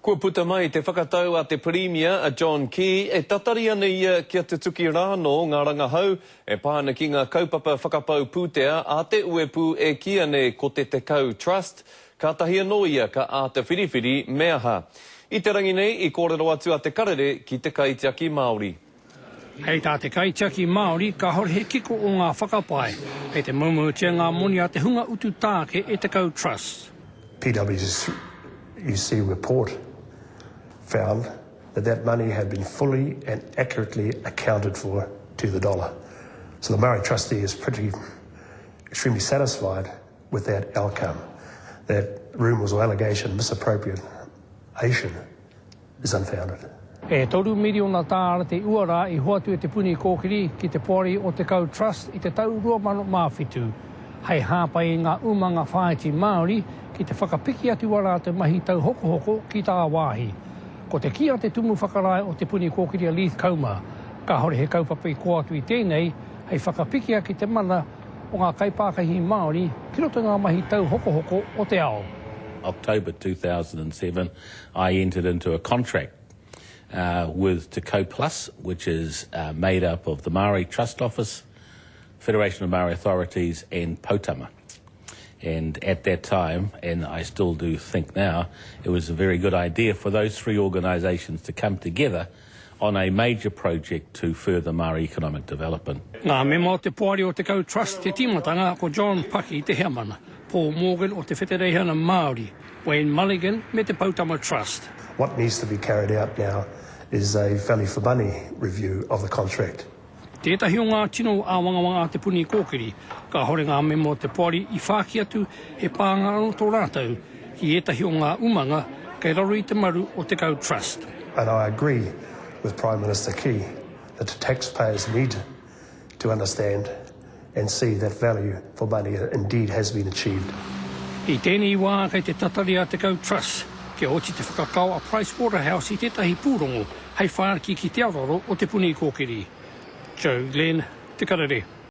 Kua puta mai te whakatau a te Premier a John Key e tatari ana ia kia te tuki rāno ngā rangahau e pāna ki ngā kaupapa whakapau pūtea a te uepu e kia ne ko te Tekau Trust ka tahi anō ia ka a te whiriwhiri mea ha. I te rangi nei i kōrero atu a te karere ki te kaitiaki Māori. Hei tā te kaitiaki Māori ka hore he kiko o ngā whakapai e te maumutia ngā moni a te hunga utu tāke e Tekau Trust. PwC report found that money had been fully and accurately accounted for to the dollar. So the Māori trustee is extremely satisfied with that outcome. That rumours or allegation of misappropriation is unfounded. E toru miliona tāra te uara i hoatu e te puni kōkiri ki te pori o Tekau Trust i te tau 2012. Hei hāpai ngā umanga whaiti Māori ki te whakapiki atu wara te mahi tau hoko ki tā wāhi. Ko te kia te tumu whakarai o te puni kōkiri a Leith Kauma, ka hore he kaupapa i kō atu i tēnei, hei whakapikia ki te mana o ngā kaipākahi Māori ki roto ngā mahi tau hoko o te ao. October 2007, I entered into a contract with Tekau Plus, which is made up of the Māori Trust Office, Federation of Māori Authorities and Potama. And at that time, and I still do think now, it was a very good idea for those three organisations to come together on a major project to further Māori economic development. Ngā mema o te pōri o Tekau Trust te timatanga ko John Paki te Heamana, Paul Morgan o te Whetereihana Māori, Wayne Mulligan me te Potama Trust. What needs to be carried out now is a value for money review of the contract. Tētahi o ngā tino a wangawanga a te puni kōkiri, ka hore ngā memo o te pōri i whāki atu he pāngaro tō rātau ki etahi o ngā umanga kei raro i te maru o Tekau Trust. And I agree with Prime Minister Key that the taxpayers need to understand and see that value for money indeed has been achieved. I tēnei wā kei te tatari a Tekau Trust, ke oti te whakakau a Pricewaterhouse i tētahi pūrongo hei whārki ki te aroro o te puni kōkiri. Joe Glenn, Te Karere.